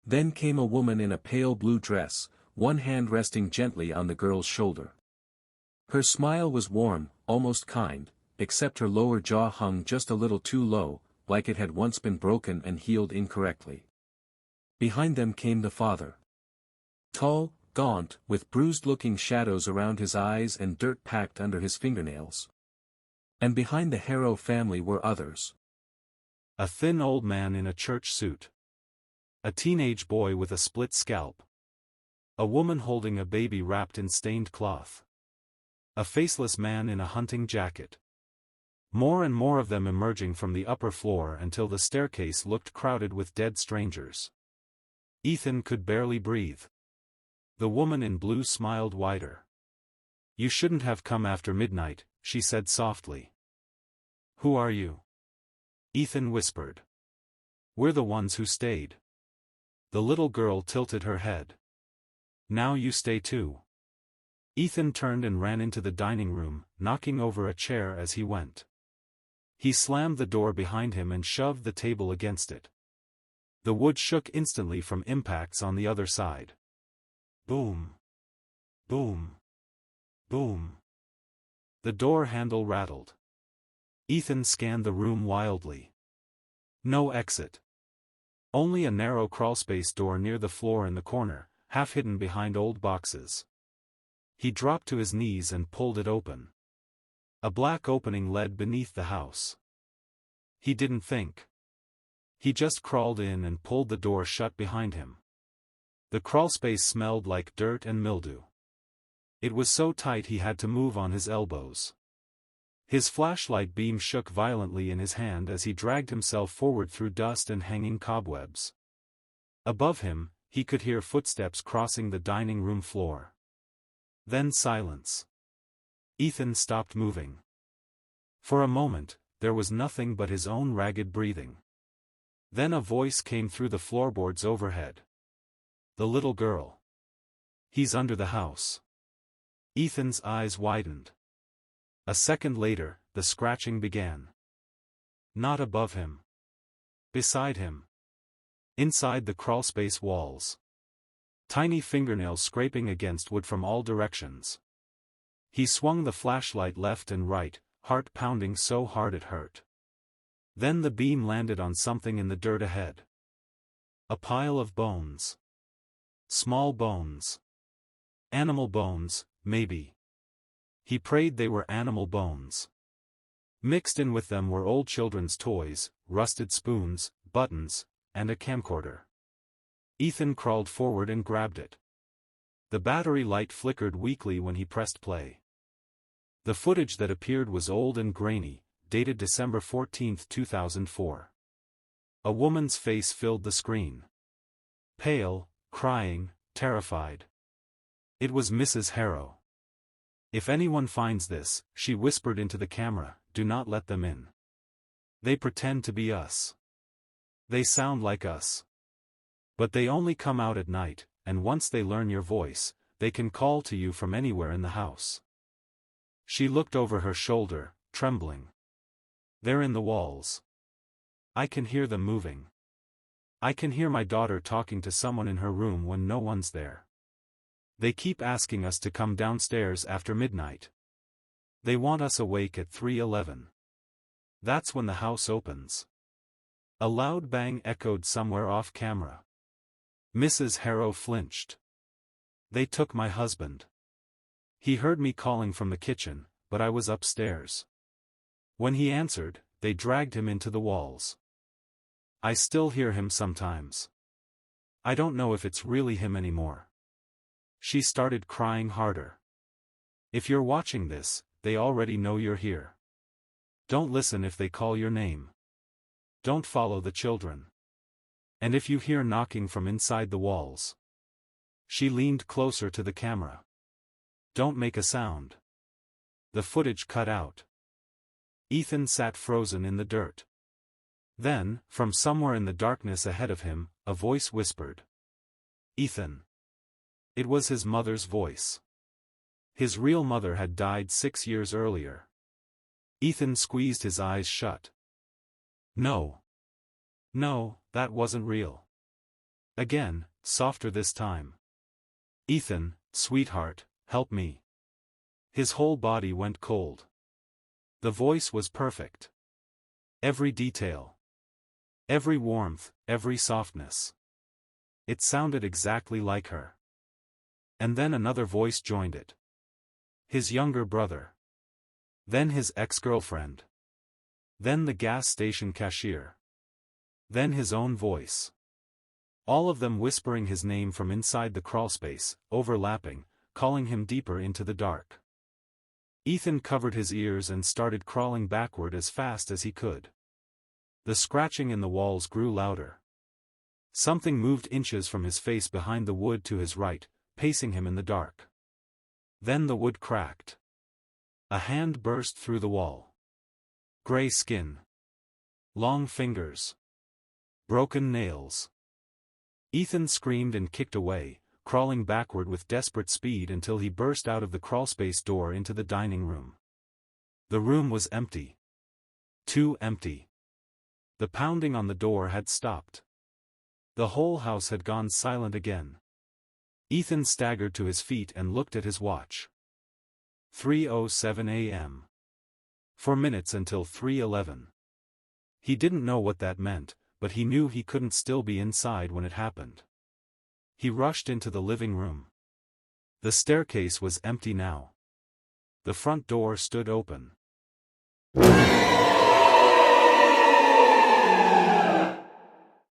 Then came a woman in a pale blue dress, one hand resting gently on the girl's shoulder. Her smile was warm, almost kind, except her lower jaw hung just a little too low, like it had once been broken and healed incorrectly. Behind them came the father. Tall, gaunt, with bruised-looking shadows around his eyes and dirt packed under his fingernails. And behind the Harrow family were others. A thin old man in a church suit. A teenage boy with a split scalp. A woman holding a baby wrapped in stained cloth. A faceless man in a hunting jacket. More and more of them emerging from the upper floor until the staircase looked crowded with dead strangers. Ethan could barely breathe. The woman in blue smiled wider. "You shouldn't have come after midnight," she said softly. "Who are you?" Ethan whispered. "We're the ones who stayed." The little girl tilted her head. "Now you stay too." Ethan turned and ran into the dining room, knocking over a chair as he went. He slammed the door behind him and shoved the table against it. The wood shook instantly from impacts on the other side. Boom. Boom. Boom. The door handle rattled. Ethan scanned the room wildly. No exit. Only a narrow crawlspace door near the floor in the corner, half hidden behind old boxes. He dropped to his knees and pulled it open. A black opening led beneath the house. He didn't think. He just crawled in and pulled the door shut behind him. The crawlspace smelled like dirt and mildew. It was so tight he had to move on his elbows. His flashlight beam shook violently in his hand as he dragged himself forward through dust and hanging cobwebs. Above him, he could hear footsteps crossing the dining room floor. Then silence. Ethan stopped moving. For a moment, there was nothing but his own ragged breathing. Then a voice came through the floorboards overhead. "The little girl. He's under the house." Ethan's eyes widened. A second later, the scratching began. Not above him. Beside him. Inside the crawlspace walls. Tiny fingernails scraping against wood from all directions. He swung the flashlight left and right, heart pounding so hard it hurt. Then the beam landed on something in the dirt ahead. A pile of bones. Small bones. Animal bones, maybe. He prayed they were animal bones. Mixed in with them were old children's toys, rusted spoons, buttons, and a camcorder. Ethan crawled forward and grabbed it. The battery light flickered weakly when he pressed play. The footage that appeared was old and grainy, dated December 14, 2004. A woman's face filled the screen. Pale, crying, terrified. It was Mrs. Harrow. "If anyone finds this," she whispered into the camera, "do not let them in. They pretend to be us. They sound like us. But they only come out at night, and once they learn your voice, they can call to you from anywhere in the house." She looked over her shoulder, trembling. "They're in the walls. I can hear them moving. I can hear my daughter talking to someone in her room when no one's there. They keep asking us to come downstairs after midnight. They want us awake at 3:11. That's when the house opens." A loud bang echoed somewhere off camera. Mrs. Harrow flinched. "They took my husband. He heard me calling from the kitchen, but I was upstairs. When he answered, they dragged him into the walls. I still hear him sometimes. I don't know if it's really him anymore." She started crying harder. "If you're watching this, they already know you're here. Don't listen if they call your name. Don't follow the children. And if you hear knocking from inside the walls." She leaned closer to the camera. "Don't make a sound." The footage cut out. Ethan sat frozen in the dirt. Then, from somewhere in the darkness ahead of him, a voice whispered. "Ethan." It was his mother's voice. His real mother had died 6 years earlier. Ethan squeezed his eyes shut. No. No, that wasn't real. Again, softer this time. "Ethan, sweetheart, help me." His whole body went cold. The voice was perfect. Every detail. Every warmth, every softness. It sounded exactly like her. And then another voice joined it. His younger brother. Then his ex-girlfriend. Then the gas station cashier. Then his own voice. All of them whispering his name from inside the crawlspace, overlapping, calling him deeper into the dark. Ethan covered his ears and started crawling backward as fast as he could. The scratching in the walls grew louder. Something moved inches from his face behind the wood to his right, pacing him in the dark. Then the wood cracked. A hand burst through the wall. Gray skin. Long fingers. Broken nails. Ethan screamed and kicked away, crawling backward with desperate speed until he burst out of the crawlspace door into the dining room. The room was empty. Too empty. The pounding on the door had stopped. The whole house had gone silent again. Ethan staggered to his feet and looked at his watch. 3:07 a.m. 4 minutes until 3:11. He didn't know what that meant, but he knew he couldn't still be inside when it happened. He rushed into the living room. The staircase was empty now. The front door stood open.